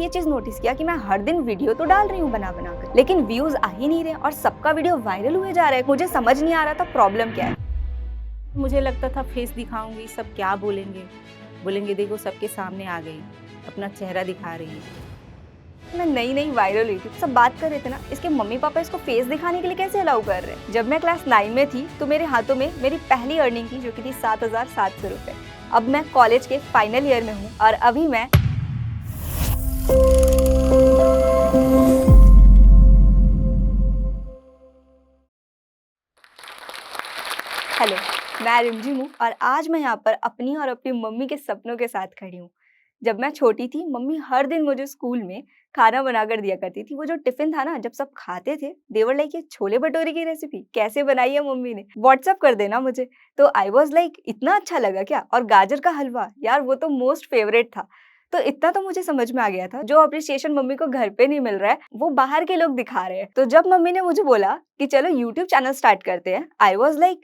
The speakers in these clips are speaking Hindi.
ये चीज नोटिस किया कि मैं हर दिन वीडियो तो डाल रही हूँ बना बना कर, लेकिन व्यूज आ ही नहीं रहे और सबका वीडियो वायरल हुए जा रहा है। मुझे समझ नहीं आ रहा था प्रॉब्लम क्या है। मुझे लगता था फेस दिखाऊंगी, सब क्या बोलेंगे, बोलेंगे देखो सबके सामने आ गई, अपना चेहरा दिखा रही है। मैं नई नई वायरल हुई थी, सब बात कर रहे थे ना, इसके मम्मी पापा इसको फेस दिखाने के लिए कैसे अलाउ कर रहे हैं। जब मैं क्लास 9 में थी तो मेरे हाथों में मेरी पहली अर्निंग थी, जो कि थी 7,700 रुपए। अब मैं कॉलेज के फाइनल ईयर में हूँ और अभी मैं हेलो, मैं रिमझिम हूँ और आज मैं यहाँ पर अपनी और अपनी मम्मी के सपनों के साथ खड़ी हूँ। जब मैं छोटी थी, मम्मी हर दिन मुझे स्कूल में खाना बनाकर दिया करती थी। वो जो टिफिन था ना, जब सब खाते थे, दे वर लाइक ये छोले भटूरे की रेसिपी कैसे बनाई है मम्मी ने, व्हाट्सएप कर देना मुझे। तो आई वाज लाइक इतना अच्छा लगा क्या। और गाजर का हलवा यार, वो तो मोस्ट फेवरेट था। तो इतना तो मुझे समझ में आ गया था, जो अप्रिसिएशन मम्मी को घर पे नहीं मिल रहा है वो बाहर के लोग दिखा रहे हैं। तो जब मम्मी ने मुझे बोला कि चलो यूट्यूब चैनल स्टार्ट करते हैं, आई वाज लाइक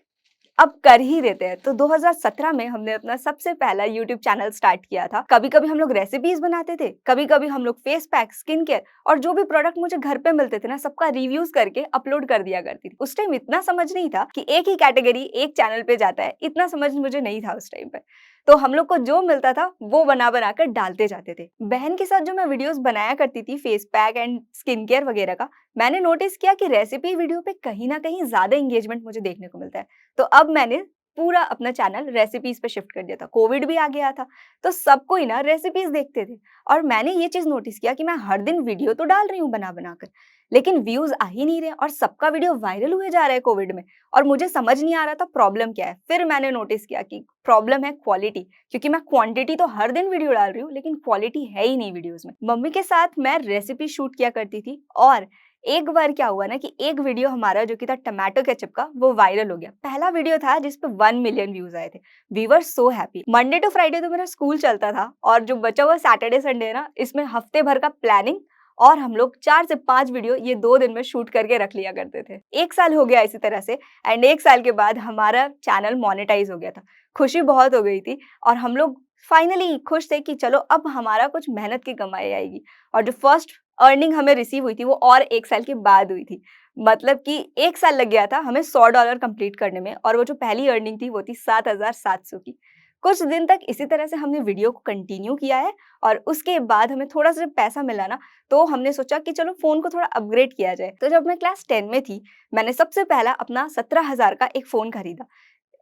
अब कर ही देते हैं। तो 2017 में हमने अपना सबसे पहला यूट्यूब चैनल स्टार्ट किया था। कभी-कभी हम लोग रेसिपीज बनाते थे, कभी-कभी हम लोग फेस पैक, स्किन केयर और जो भी प्रोडक्ट मुझे घर पे मिलते थे ना, सबका रिव्यूज करके अपलोड कर दिया करती थी। उस टाइम इतना समझ नहीं था कि एक ही कैटेगरी एक चैनल पे जाता है, इतना समझ मुझे नहीं था उस टाइम पे। तो हम लोग को जो मिलता था वो बना कर डालते जाते थे। बहन के साथ जो मैं वीडियोस बनाया करती थी face pack and skin care वगैरह का, मैंने नोटिस किया कि रेसिपी वीडियो पे कहीं ना कहीं ज्यादा एंगेजमेंट मुझे देखने को मिलता है। तो अब मैंने पूरा अपना चैनल रेसिपीज पे शिफ्ट कर दिया था। कोविड भी आ गया था, तो सब कोई ना रेसिपीज देखते थे और मैंने ये चीज नोटिस किया कि मैं हर दिन वीडियो तो डाल रही हूँ बना बना कर, लेकिन व्यूज आ ही नहीं रहे और सबका वीडियो वायरल हुए जा रहा है कोविड में। और मुझे समझ नहीं आ रहा था प्रॉब्लम क्या है। फिर मैंने नोटिस किया कि प्रॉब्लम है क्वालिटी, क्योंकि मैं क्वांटिटी तो हर दिन वीडियो डाल रही हूँ लेकिन क्वालिटी है ही नहीं वीडियोस में। मम्मी के साथ मैं रेसिपी शूट किया करती थी और एक बार क्या हुआ ना कि एक वीडियो हमारा जो कि था टमाटो केचप का, वो वायरल हो गया। पहला वीडियो था जिस पे 1 मिलियन व्यूज आए थे। We were so happy. Monday to Friday तो मेरा स्कूल चलता था और जो बचा हुआ सैटरडे संडे है ना, इसमें हफ्ते भर का प्लानिंग और हम लोग 4 से 5 वीडियो ये 2 दिन में शूट करके रख लिया करते थे। 1 साल हो गया इसी तरह से एंड 1 साल के बाद हमारा चैनल मोनेटाइज हो गया था। खुशी बहुत हो गई थी और हम लोग फाइनली खुश थे कि चलो अब हमारा कुछ मेहनत की कमाई आएगी। और जो फर्स्ट अर्निंग हमें रिसीव हुई थी वो और 1 साल के बाद हुई थी। मतलब कि 1 साल लग गया था हमें $100 कंप्लीट करने में और वो जो पहली अर्निंग थी वो थी 7,700 की। कुछ दिन तक इसी तरह से हमने वीडियो को कंटिन्यू किया है और उसके बाद हमें थोड़ा-सा जब पैसा मिला ना, तो हमने सोचा कि चलो फ़ोन को थोड़ा अपग्रेड किया जाए। तो जब मैं क्लास 10 में थी, मैंने सबसे पहला अपना 17,000 का एक फ़ोन खरीदा।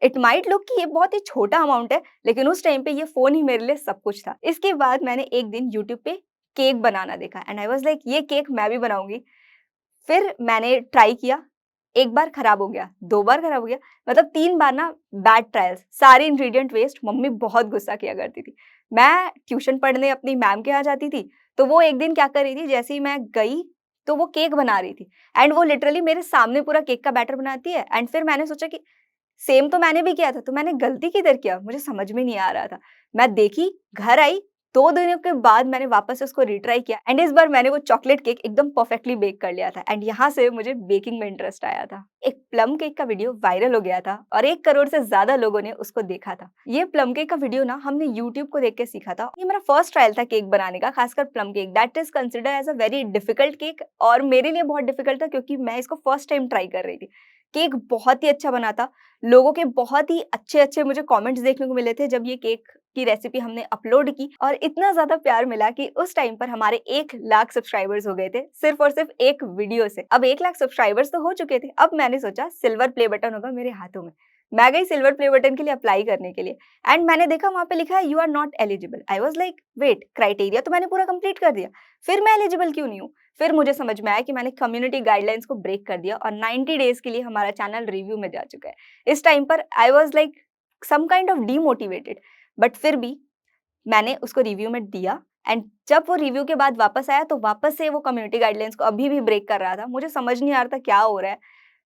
इट माइट लुक कि ये बहुत ही छोटा अमाउंट है, लेकिन उस टाइम पे ये फ़ोन ही मेरे लिए सब कुछ था। इसके बाद मैंने एक दिन यूट्यूब पे केक बनाना देखा एंड आई वाज़ लाइक ये केक मैं भी बनाऊँगी। फिर मैंने ट्राई किया, 1 बार खराब हो गया, 2 बार खराब हो गया, मतलब 3 बार ना बैड ट्रायल्स, सारे इंग्रीडिएंट वेस्ट। मम्मी बहुत गुस्सा किया करती थी। मैं ट्यूशन पढ़ने अपनी मैम के यहाँ जाती थी, तो वो एक दिन क्या कर रही थी, जैसे ही मैं गई, तो वो केक बना रही थी एंड वो लिटरली मेरे सामने पूरा केक का बैटर बनाती है एंड फिर मैंने सोचा कि सेम तो मैंने भी किया था, तो मैंने गलती किधर किया? मुझे समझ में नहीं आ रहा था। मैं देखी, घर आई, 2 दिनों के बाद मैंने वापस से उसको रीट्राई किया एंड इस बार मैंने वो चॉकलेट केक एकदम परफेक्टली बेक कर लिया था एंड यहाँ से मुझे बेकिंग में इंटरेस्ट आया था। एक प्लम केक का वीडियो वायरल हो गया था और 1 करोड़ से ज़्यादा लोगों ने उसको देखा था। ये प्लम केक का वीडियो ना हमने यूट्यूब को देख के सीखा था। ये मेरा फर्स्ट ट्रायल था केक बनाने का, खासकर plum cake. That is considered as a very difficult cake और मेरे लिए बहुत डिफिकल्ट था क्योंकि मैं इसको फर्स्ट टाइम ट्राई कर रही थी। केक बहुत ही अच्छा बना था। लोगों के बहुत ही अच्छे-अच्छे मुझे कमेंट्स देखने को मिले थे जब ये केक की रेसिपी हमने अपलोड की और इतना ज़्यादा प्यार मिला कि उस टाइम पर हमारे 1 लाख सब्सक्राइबर्स हो गए थे, सिर्फ़ और सिर्फ़ एक वीडियो से। अब 1 लाख सब्सक्राइबर्स तो हो चुके थे, अब मैंने सोचा सिल्वर प्ले बटन होगा मेरे हाथों में। मैं गई सिल्वर प्ले बटन के लिए अप्लाई करने के लिए एंड मैंने देखा वहाँ पे लिखा है you are not eligible. I was like wait, criteria तो मैंने पूरा कंप्लीट कर दिया, फिर मैं एलिजिबल क्यों नहीं हूँ? फिर मुझे समझ में आया कि मैंने कम्युनिटी गाइडलाइंस को ब्रेक कर दिया और 90 डेज़ के लिए हमारा चैनल रिव्यू में जा चुका है। इस टाइम पर I was like some kind of demotivated, but फिर भी मैंने उसको रिव्यू में दिया एंड जब वो रिव्यू के बाद वापस आया तो वापस से वो कम्युनिटी गाइडलाइंस को अभी भी ब्रेक कर रहा था। मुझे समझ नहीं आ रहा था क्या हो रहा है।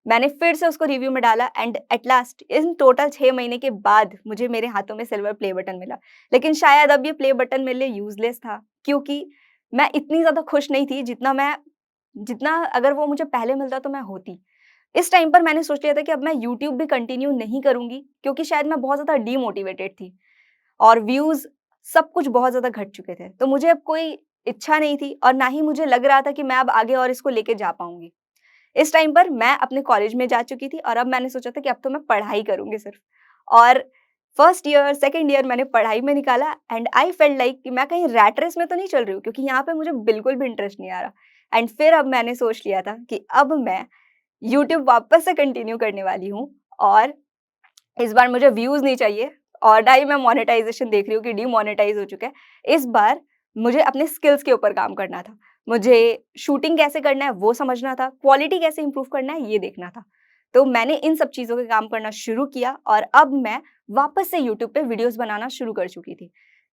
मैंने फिर से उसको रिव्यू में डाला and at last in total 6 महीने के बाद मुझे मेरे हाथों में सिल्वर प्ले बटन मिला। लेकिन शायद अब ये प्ले बटन मेरे लिए यूज़लेस था क्योंकि मैं इतनी ज़्यादा खुश नहीं थी जितना अगर वो मुझे पहले मिलता तो मैं होती। इस टाइम पर मैंने सोच लिया था कि अब मैं यूट्यूब भी कंटिन्यू नहीं करूँगी क्योंकि शायद मैं बहुत ज़्यादा डीमोटिवेटेड थी और व्यूज़ सब कुछ बहुत ज़्यादा घट चुके थे। तो मुझे अब कोई इच्छा नहीं थी और ना ही मुझे लग रहा था कि मैं अब आगे और इसको लेके जा पाऊँगी। इस टाइम पर मैं अपने कॉलेज में जा चुकी थी और अब मैंने सोचा था कि अब तो मैं पढ़ाई करूँगी सिर्फ़। और फर्स्ट ईयर, सेकंड ईयर मैंने पढ़ाई में निकाला एंड आई फेल्ट लाइक कि मैं कहीं रैट रेस में तो नहीं चल रही हूँ, क्योंकि यहाँ पे मुझे बिल्कुल भी इंटरेस्ट नहीं आ रहा। एंड फिर अब मैंने सोच लिया था कि अब मैं यूट्यूब वापस से कंटिन्यू करने वाली हूँ और इस बार मुझे व्यूज़ नहीं चाहिए और ना ही मैं मोनेटाइज़ेशन देख रही हूँ कि डीमोनेटाइज़ हो चुका है। इस बार मुझे अपने स्किल्स के ऊपर काम करना था। मुझे शूटिंग कैसे करना है वो समझना था, क्वालिटी कैसे इम्प्रूव करना है ये देखना था। तो मैंने इन सब चीज़ों पे काम करना शुरू किया और अब मैं वापस से यूट्यूब पे वीडियोज़ बनाना शुरू कर चुकी थी।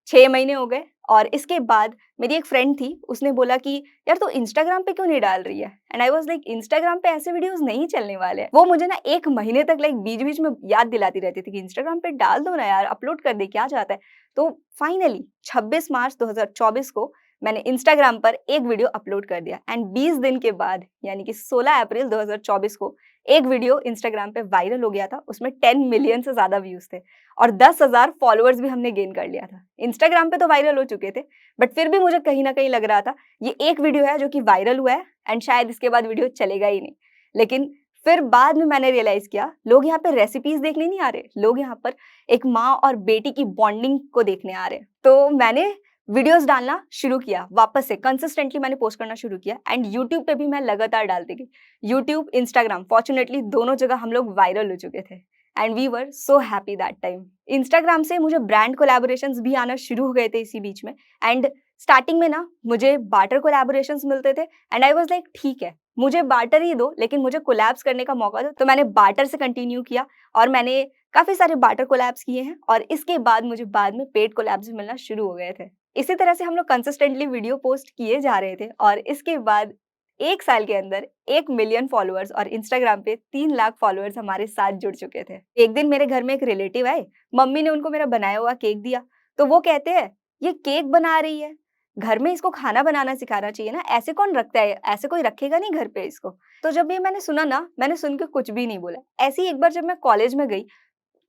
6 महीने हो गए और इसके बाद मेरी एक फ्रेंड थी, उसने बोला कि यार तू इंस्टाग्राम पे क्यों नहीं डाल रही है? And I was like Instagram पे ऐसे वीडियोज़ नहीं चलने वाले हैं। वो मुझे ना 1 महीने तक लाइक बीच-बीच में याद दिलाती रहती थी कि इंस्टाग्राम पे डाल दो ना यार, अपलोड कर दे, क्या जाता है? तो फाइनली 26 मार्च 2024 को मैंने इंस्टाग्राम पर एक वीडियो अपलोड कर दिया एंड 20 दिन के बाद यानी कि 16 अप्रैल 2024 को एक वीडियो इंस्टाग्राम पे वायरल हो गया था। उसमें 10 मिलियन से ज़्यादा व्यूज़ थे और 10,000 फॉलोअर्स भी हमने गेन कर लिया था। इंस्टाग्राम पे तो वायरल हो चुके थे, बट फिर भी मुझे कहीं न कहीं लग रहा था ये एक वीडियो है जो कि वायरल हुआ है एंड शायद इसके बाद वीडियो चलेगा ही नहीं। लेकिन फिर बाद में मैंने रियलाइज़ किया, लोग यहाँ पे रेसिपीज़ देखने नहीं आ रहे, लोग यहाँ पर एक माँ और बेटी की बॉन्डिंग को देखने आ रहे हैं। तो मैंने वीडियोज़ डालना शुरू किया, वापस से कंसिस्टेंटली मैंने पोस्ट करना शुरू किया एंड यूट्यूब पे भी मैं लगातार डालती गई। यूट्यूब, इंस्टाग्राम फॉर्च्यूनेटली दोनों जगह हम लोग वायरल हो चुके थे and we were so happy that time. Instagram से मुझे ब्रांड कोलैबोरेशंस भी आना शुरू हो गए थे इसी बीच में एंड स्टार्टिंग में ना मुझे बार्टर कोलैबोरेशंस मिलते थे एंड आई वाज़ लाइक ठीक है, मुझे बार्टर ही दो लेकिन मुझे कोलैब्स करने का मौका दो। तो मैंने बार्टर से कंटिन्यू किया और मैंने काफ़ी सारे बार्टर कोलैब्स किए हैं और इसके बाद मुझे बाद में पेड कोलैब्स भी मिलना शुरू हो गए थे। इसी तरह से हम लोग कंसिस्टेंटली वीडियो पोस्ट किए जा रहे थे और इसके बाद 1 साल के अंदर 1 मिलियन फॉलोअर्स और इंस्टाग्राम पे 3 लाख फॉलोअर्स हमारे साथ जुड़ चुके थे। एक दिन मेरे घर में एक रिलेटिव आए, मम्मी ने उनको मेरा बनाया हुआ केक दिया, तो वो कहते हैं, "ये केक बना रही है, घर में इसको खाना बनाना सिखाना चाहिए ना, ऐसे कौन रखता है? ऐसे कोई रखेगा नहीं घर पे इसको।" तो जब ये मैंने सुना ना, मैंने सुन के कुछ भी नहीं बोला। ऐसे ही एक बार जब मैं कॉलेज में गई,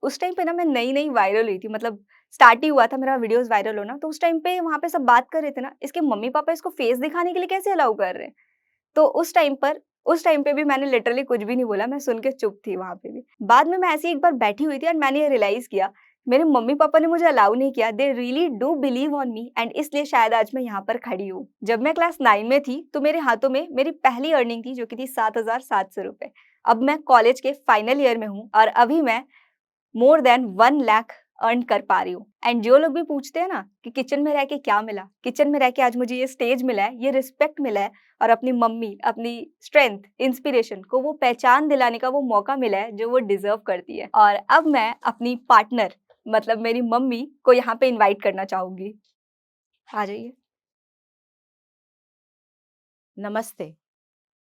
उस टाइम पे ना मैं नई-नई वायरल हुई थी, मतलब स्टार्ट ही हुआ था मेरा वीडियोज़ वायरल होना, तो उस टाइम पे वहाँ पे सब बात कर रहे थे ना, इसके मम्मी-पापा इसको फेस दिखाने के लिए कैसे अलाउ कर रहे हैं? तो उस टाइम पे भी मैंने लिटरली कुछ भी नहीं बोला, मैं सुन के चुप थी वहाँ पे भी। बाद में मैं ऐसे ही एक बार बैठी हुई थी एंड मैंने ये रियलाइज़ किया, मेरे मम्मी-पापा ने मुझे अलाउ नहीं किया, they really do believe on me and इसलिए शायद आज मैं यहाँ पर खड़ी हूँ। जब मैं क्लास 9 में थी, तो मेरे हाथों में मेरी पहली अर्निंग थी जो कि थी ₹7,700। अब मैं कॉलेज के फाइनल ईयर में हूँ और अभी मैं मोर देन 1 लाख अर्न कर पा रही हूँ। एंड जो लोग भी पूछते हैं ना कि किचन में रह के क्या मिला? किचन में रह के आज मुझे ये स्टेज मिला है, ये रिस्पेक्ट मिला है और अपनी मम्मी, अपनी स्ट्रेंथ, इंस्पिरेशन को वो पहचान दिलाने का वो मौका मिला है जो वो डिज़र्व करती है। और अब मैं अपनी पार्टनर मतलब मेरी मम्मी को यहाँ पे इनवाइट करना चाहूँगी। आ जाइए। नमस्ते,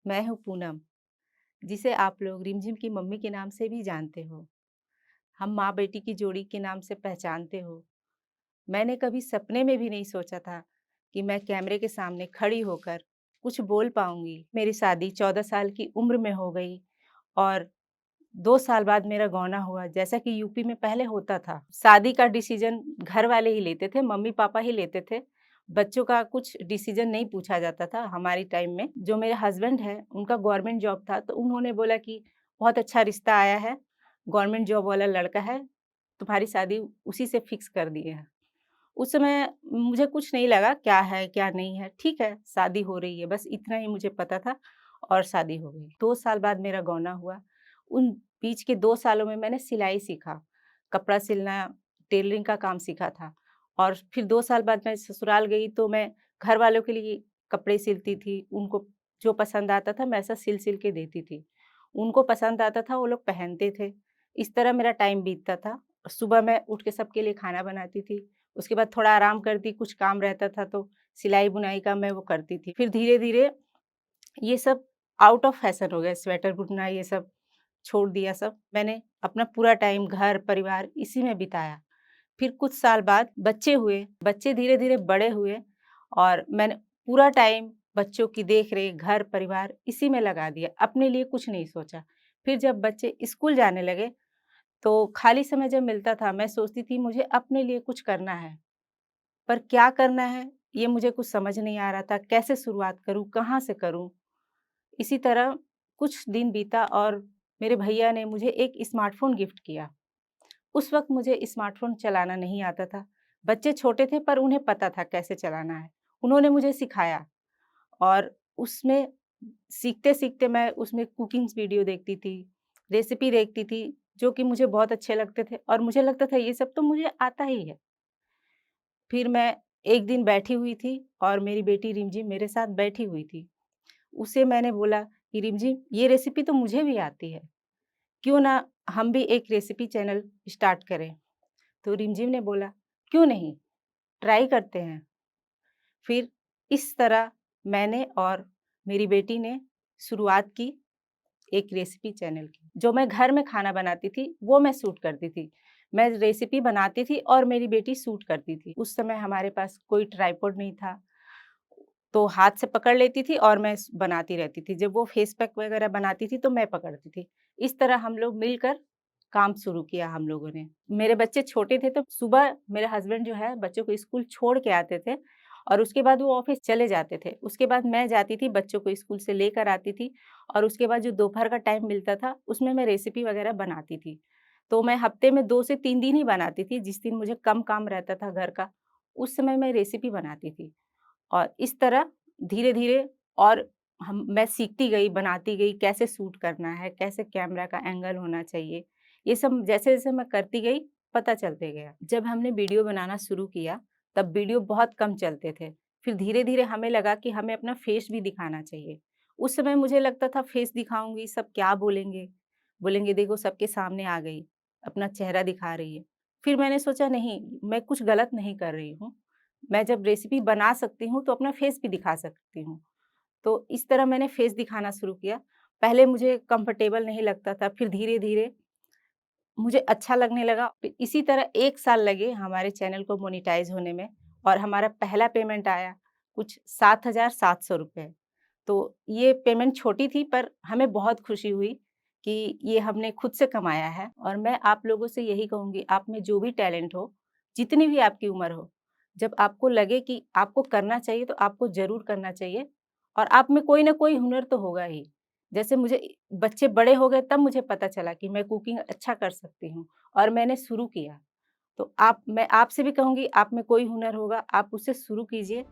मैं हूँ पूनम, जिसे आप लोग रिमझिम की मम्मी के नाम से भी जानते हो। हम माँ-बेटी की जोड़ी के नाम से पहचानते हो। मैंने कभी सपने में भी नहीं सोचा था कि मैं कैमरे के सामने खड़ी होकर कुछ बोल पाऊँगी। मेरी शादी 14 साल की उम्र में हो गई और 2 साल बाद मेरा गौना हुआ, जैसा कि यूपी में पहले होता था। शादी का डिसीज़न घर वाले ही लेते थे, मम्मी-पापा ही लेते थे। बच्चों का कुछ डिसीज़न नहीं पूछा जाता था हमारी टाइम में। जो मेरे हस्बैंड हैं, उनका गवर्नमेंट जॉब था, तो उन्होंने बोला कि बहुत अच्छा रिश्ता आया है, गवर्नमेंट जॉब वाला लड़का है, तुम्हारी शादी उसी से फिक्स कर दिए हैं। उस समय मुझे कुछ नहीं लगा क्या है, क्या नहीं है, ठीक है, शादी हो रही है, बस इतना ही मुझे पता था और शादी हो गई। 2 साल बाद मेरा गौना हुआ। उन बीच के 2 सालों में मैंने सिलाई सीखा, कपड़ा सिलना, टेलरिंग का काम सीखा था और फिर 2 साल बाद मैं ससुराल गई तो मैं घर वालों के लिए कपड़े सिलती थी, उनको जो पसंद आता था मैं ऐसा सिल-सिल के देती थी। उनको पसंद आता था, वो लोग पहनते थे। इस तरह मेरा टाइम बीतता था। सुबह मैं उठ के सबके लिए खाना बनाती थी, उसके बाद थोड़ा आराम करती, कुछ काम रहता था तो सिलाई-बुनाई का मैं वो करती थी। फिर धीरे-धीरे ये सब आउट ऑफ फैशन हो गया, स्वेटर बुनना ये सब छोड़ दिया सब। मैंने अपना पूरा टाइम घर, परिवार इसी में बिताया। फिर कुछ साल बाद बच्चे हुए, बच्चे धीरे-धीरे बड़े हुए और मैंने पूरा टाइम बच्चों की देख-रेख, घर, परिवार इसी में लगा दिया, अपने लिए कुछ नहीं सोचा। फिर जब बच्चे स्कूल जाने लगे, तो खाली समय जब मिलता था, मैं सोचती थी मुझे अपने लिए कुछ करना है, पर क्या करना है ये मुझे कुछ समझ नहीं आ रहा था, कैसे शुरुआत करूँ, कहाँ से करूँ? इसी तरह कुछ दिन बीता और मेरे भैया ने मुझे एक स्मार्टफ़ोन गिफ्ट किया। उस वक़्त मुझे स्मार्टफ़ोन चलाना नहीं आता था। बच्चे छोटे थे पर उन्हें पता था कैसे चलाना है। उन्होंने मुझे सिखाया और उसमें सीखते-सीखते मैं उसमें कुकिंग्स वीडियो देखती थी, रेसिपी देखती थी, जो कि मुझे बहुत अच्छे लगते थे और मुझे लगता था ये सब तो मुझे आता ही है। फिर मैं एक दिन बैठी हुई थी और मेरी बेटी रिमझिम मेरे साथ बैठी हुई थी। उसे मैंने बोला कि रिमझिम ये रेसिपी तो मुझे भी आती है, क्यों ना हम भी एक रेसिपी चैनल स्टार्ट करें? तो रिमझिम ने बोला, क्यों नहीं, ट्राई करते हैं। फिर इस तरह मैंने और मेरी बेटी ने शुरुआत की एक रेसिपी चैनल की। जो मैं घर में खाना बनाती थी, वो मैं शूट करती थी। मैं रेसिपी बनाती थी और मेरी बेटी शूट करती थी। उस समय हमारे पास कोई ट्राइपॉड नहीं था, तो हाथ से पकड़ लेती थी और मैं बनाती रहती थी। जब वो फेस पैक वगैरह बनाती थी, तो मैं पकड़ती थी। इस तरह हम लोग मिलकर काम शुरू किया हम लोगों ने। मेरे बच्चे छोटे थे, तो सुबह मेरे हस्बैंड जो है बच्चों को स्कूल छोड़ के आते थे और उसके बाद वो ऑफ़िस चले जाते थे। उसके बाद मैं जाती थी, बच्चों को स्कूल से लेकर आती थी और उसके बाद जो दोपहर का टाइम मिलता था, उसमें मैं रेसिपी वगैरह बनाती थी। तो मैं हफ्ते में 2 से 3 दिन ही बनाती थी, जिस दिन मुझे कम काम रहता था घर का, उस समय मैं रेसिपी बनाती थी। और इस तरह धीरे-धीरे और हम मैं सीखती गई, बनाती गई, कैसे शूट करना है, कैसे कैमरा का एंगल होना चाहिए। ये सब जैसे-जैसे मैं करती गई, पता चलते गया। जब हमने वीडियो बनाना शुरू किया, तब वीडियो बहुत कम चलते थे। फिर धीरे-धीरे हमें लगा कि हमें अपना फेस भी दिखाना चाहिए। उस समय मुझे लगता था फेस दिखाऊँगी, सब क्या बोलेंगे? बोलेंगे देखो सबके सामने आ गई, अपना चेहरा दिखा रही है। फिर मैंने सोचा नहीं, मैं कुछ गलत नहीं कर रही हूँ। मैं जब रेसिपी बना सकती हूँ, तो अपना फेस भी दिखा सकती हूँ। तो इस तरह मैंने फेस दिखाना शुरू किया। पहले मुझे कंफर्टेबल नहीं लगता था, फिर धीरे-धीरे मुझे अच्छा लगने लगा। फिर इसी तरह 1 साल लगे हमारे चैनल को मोनेटाइज़ होने में और हमारा पहला पेमेंट आया कुछ 7,700 रुपए। तो ये पेमेंट छोटी थी पर हमें बहुत खुशी हुई कि ये हमने खुद से कमाया है और मैं आप लोगों से यही कहूँगी, आप में जो भी टैलेंट हो, जितनी भी आपकी उम्र हो, जब आपको लगे कि आपको करना चाहिए तो आपको ज़रूर करना चाहिए और आप में कोई ना कोई हुनर तो होगा ही। जैसे मुझे बच्चे बड़े हो गए तब मुझे पता चला कि मैं कुकिंग अच्छा कर सकती हूँ और मैंने शुरू किया। तो मैं आपसे भी कहूँगी आप में कोई हुनर होगा, आप उससे शुरू कीजिए।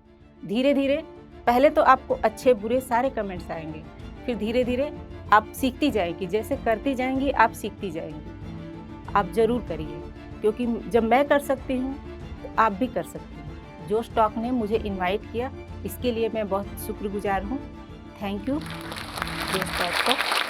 धीरे-धीरे पहले तो आपको अच्छे-बुरे सारे कमेंट्स आएँगे, फिर धीरे-धीरे आप सीखती जाएँगी, जैसे करती जाएँगी आप सीखती जाएँगी। आप ज़रूर करिए, क्योंकि जब मैं कर सकती हूँ, तो आप भी कर सकती हैं। जोश टॉक ने मुझे इनवाइट किया, इसके लिए मैं बहुत शुक्रगुज़ार हूँ। थैंक यू जोश टॉक को।